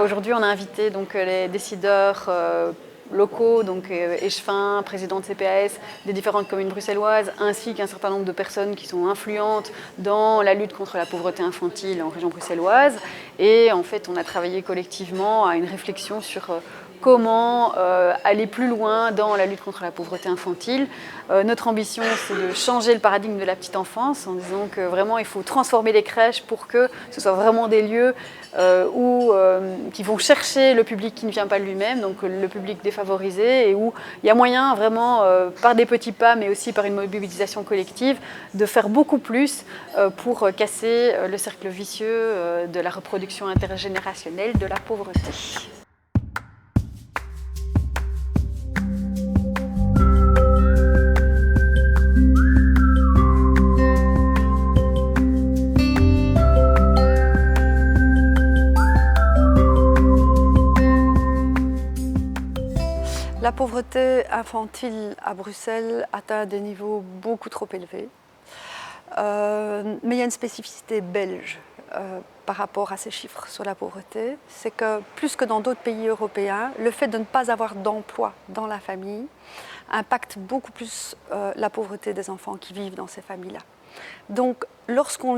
Aujourd'hui, on a invité donc, les décideurs locaux, donc échevins, présidents de CPAS, des différentes communes bruxelloises, ainsi qu'un certain nombre de personnes qui sont influentes dans la lutte contre la pauvreté infantile en région bruxelloise. Et en fait, on a travaillé collectivement à une réflexion sur comment aller plus loin dans la lutte contre la pauvreté infantile. Notre ambition, c'est de changer le paradigme de la petite enfance en disant que vraiment il faut transformer les crèches pour que ce soit vraiment des lieux qui vont chercher le public qui ne vient pas de lui-même, donc le public défavorisé, et où il y a moyen vraiment, par des petits pas, mais aussi par une mobilisation collective, de faire beaucoup plus pour casser le cercle vicieux de la reproduction intergénérationnelle de la pauvreté. La pauvreté infantile à Bruxelles atteint des niveaux beaucoup trop élevés. Mais il y a une spécificité belge par rapport à ces chiffres sur la pauvreté. C'est que plus que dans d'autres pays européens, le fait de ne pas avoir d'emploi dans la famille impacte beaucoup plus la pauvreté des enfants qui vivent dans ces familles-là. Donc, lorsqu'on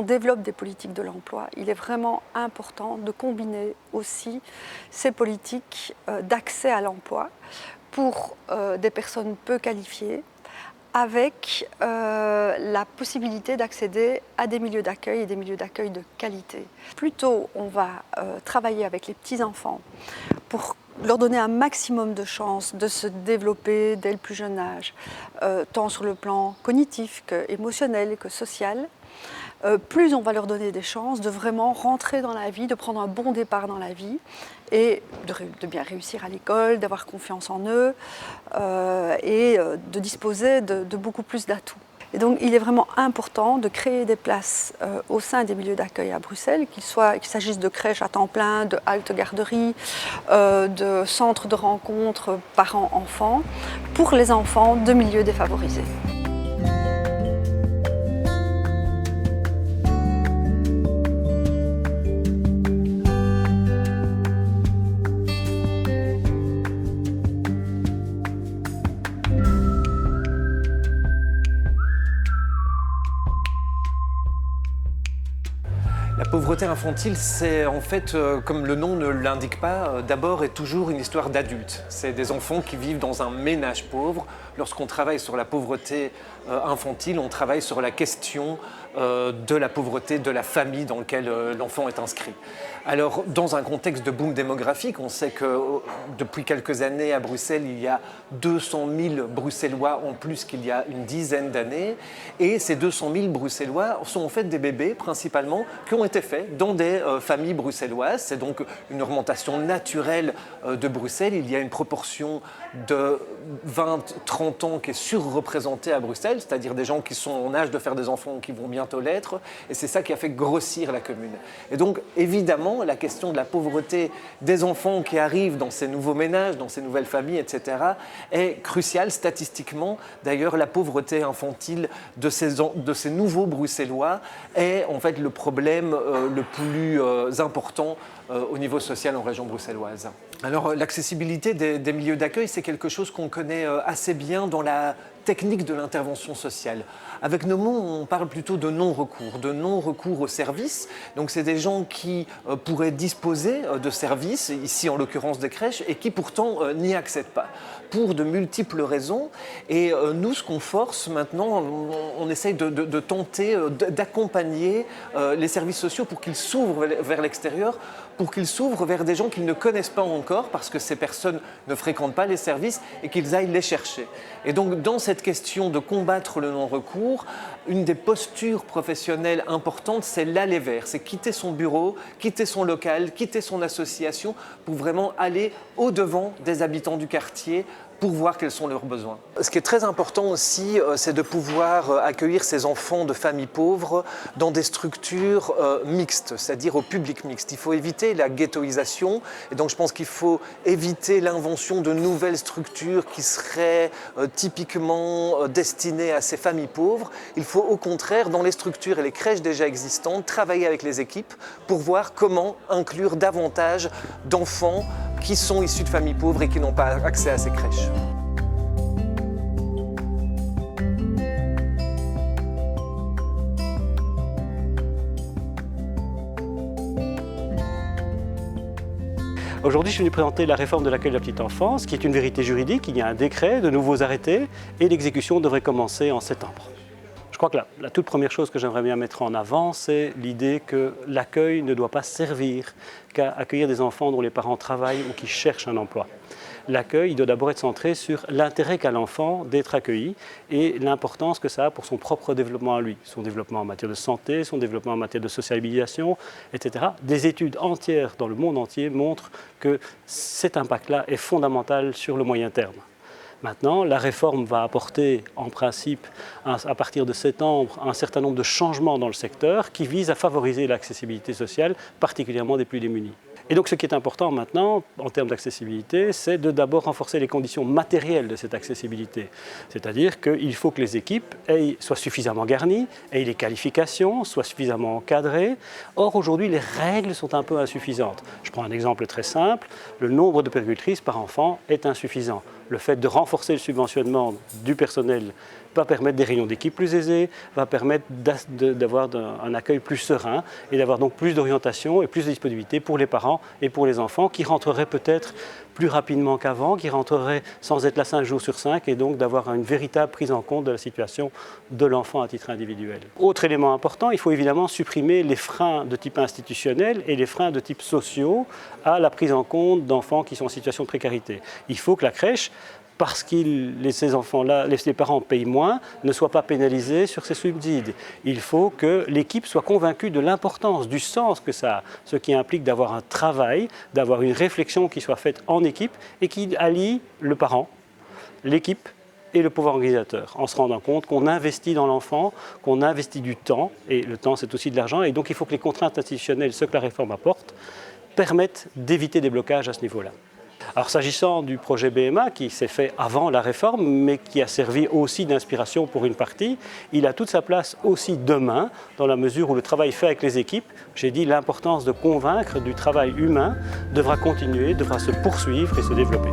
développe des politiques de l'emploi, il est vraiment important de combiner aussi ces politiques d'accès à l'emploi pour des personnes peu qualifiées avec la possibilité d'accéder à des milieux d'accueil et des milieux d'accueil de qualité. Plus tôt on va travailler avec les petits-enfants pour leur donner un maximum de chances de se développer dès le plus jeune âge, tant sur le plan cognitif qu'émotionnel que social, plus on va leur donner des chances de vraiment rentrer dans la vie, de prendre un bon départ dans la vie et de bien réussir à l'école, d'avoir confiance en eux et de disposer de beaucoup plus d'atouts. Et donc il est vraiment important de créer des places au sein des milieux d'accueil à Bruxelles, qu'il s'agisse de crèches à temps plein, de haltes garderies, de centres de rencontres parents-enfants, pour les enfants de milieux défavorisés. La pauvreté infantile, c'est en fait, comme le nom ne l'indique pas, d'abord et toujours une histoire d'adultes. C'est des enfants qui vivent dans un ménage pauvre. Lorsqu'on travaille sur la pauvreté infantile, on travaille sur la question de la pauvreté de la famille dans laquelle l'enfant est inscrit. Alors, dans un contexte de boom démographique, on sait que depuis quelques années à Bruxelles, il y a 200 000 Bruxellois en plus qu'il y a une dizaine d'années. Et ces 200 000 Bruxellois sont en fait des bébés, principalement, qui ont été faits dans des familles bruxelloises. C'est donc une augmentation naturelle de Bruxelles. Il y a une proportion de 20-30 ans qui est surreprésentée à Bruxelles, c'est-à-dire des gens qui sont en âge de faire des enfants, qui vont bientôt l'être. Et c'est ça qui a fait grossir la commune. Et donc, évidemment, la question de la pauvreté des enfants qui arrivent dans ces nouveaux ménages, dans ces nouvelles familles, etc., est cruciale statistiquement. D'ailleurs, la pauvreté infantile de ces nouveaux Bruxellois est en fait le problème le plus important au niveau social en région bruxelloise. Alors, l'accessibilité des milieux d'accueil, c'est quelque chose qu'on connaît assez bien dans la technique de l'intervention sociale. Avec nos mots, on parle plutôt de non-recours aux services. Donc, c'est des gens qui pourraient disposer de services, ici en l'occurrence des crèches, et qui pourtant n'y accèdent pas, pour de multiples raisons. Et nous, ce qu'on force maintenant, on essaye de tenter d'accompagner les services sociaux pour qu'ils s'ouvrent vers l'extérieur, pour qu'ils s'ouvrent vers des gens qu'ils ne connaissent pas encore, parce que ces personnes ne fréquentent pas les services, et qu'ils aillent les chercher. Et donc, dans cette question de combattre le non-recours, une des postures professionnelles importantes, c'est l'aller vers, c'est quitter son bureau, quitter son local, quitter son association, pour vraiment aller au-devant des habitants du quartier, pour voir quels sont leurs besoins. Ce qui est très important aussi, c'est de pouvoir accueillir ces enfants de familles pauvres dans des structures mixtes, c'est-à-dire au public mixte. Il faut éviter la ghettoisation et donc je pense qu'il faut éviter l'invention de nouvelles structures qui seraient typiquement destinées à ces familles pauvres. Il faut au contraire, dans les structures et les crèches déjà existantes, travailler avec les équipes pour voir comment inclure davantage d'enfants qui sont issus de familles pauvres et qui n'ont pas accès à ces crèches. Aujourd'hui, je suis venu présenter la réforme de l'accueil de la petite enfance, qui est une vérité juridique. Il y a un décret, de nouveaux arrêtés, et l'exécution devrait commencer en septembre. Je crois que la toute première chose que j'aimerais bien mettre en avant, c'est l'idée que l'accueil ne doit pas servir qu'à accueillir des enfants dont les parents travaillent ou qui cherchent un emploi. L'accueil doit d'abord être centré sur l'intérêt qu'a l'enfant d'être accueilli et l'importance que ça a pour son propre développement à lui, son développement en matière de santé, son développement en matière de socialisation, etc. Des études entières dans le monde entier montrent que cet impact-là est fondamental sur le moyen terme. Maintenant, la réforme va apporter, en principe, à partir de septembre, un certain nombre de changements dans le secteur qui visent à favoriser l'accessibilité sociale, particulièrement des plus démunis. Et donc ce qui est important maintenant, en termes d'accessibilité, c'est de d'abord renforcer les conditions matérielles de cette accessibilité. C'est-à-dire qu'il faut que les équipes soient suffisamment garnies, aient les qualifications, soient suffisamment encadrées. Or, aujourd'hui, les règles sont un peu insuffisantes. Je prends un exemple très simple. Le nombre de puéricultrices par enfant est insuffisant. Le fait de renforcer le subventionnement du personnel va permettre des réunions d'équipe plus aisées, va permettre d'avoir un accueil plus serein et d'avoir donc plus d'orientation et plus de disponibilité pour les parents et pour les enfants qui rentreraient peut-être plus rapidement qu'avant, qui rentreraient sans être là 5 jours sur 5 et donc d'avoir une véritable prise en compte de la situation de l'enfant à titre individuel. Autre élément important, il faut évidemment supprimer les freins de type institutionnel et les freins de type sociaux à la prise en compte d'enfants qui sont en situation de précarité. Il faut que la crèche, parce que ces enfants-là, les parents payent moins, ne soient pas pénalisés sur ces subsides. Il faut que l'équipe soit convaincue de l'importance, du sens que ça a, ce qui implique d'avoir un travail, d'avoir une réflexion qui soit faite en équipe et qui allie le parent, l'équipe et le pouvoir organisateur, en se rendant compte qu'on investit dans l'enfant, qu'on investit du temps, et le temps c'est aussi de l'argent, et donc il faut que les contraintes institutionnelles, ce que la réforme apporte, permettent d'éviter des blocages à ce niveau-là. Alors s'agissant du projet BMA qui s'est fait avant la réforme mais qui a servi aussi d'inspiration pour une partie, il a toute sa place aussi demain dans la mesure où le travail fait avec les équipes, j'ai dit l'importance de convaincre du travail humain devra continuer, devra se poursuivre et se développer.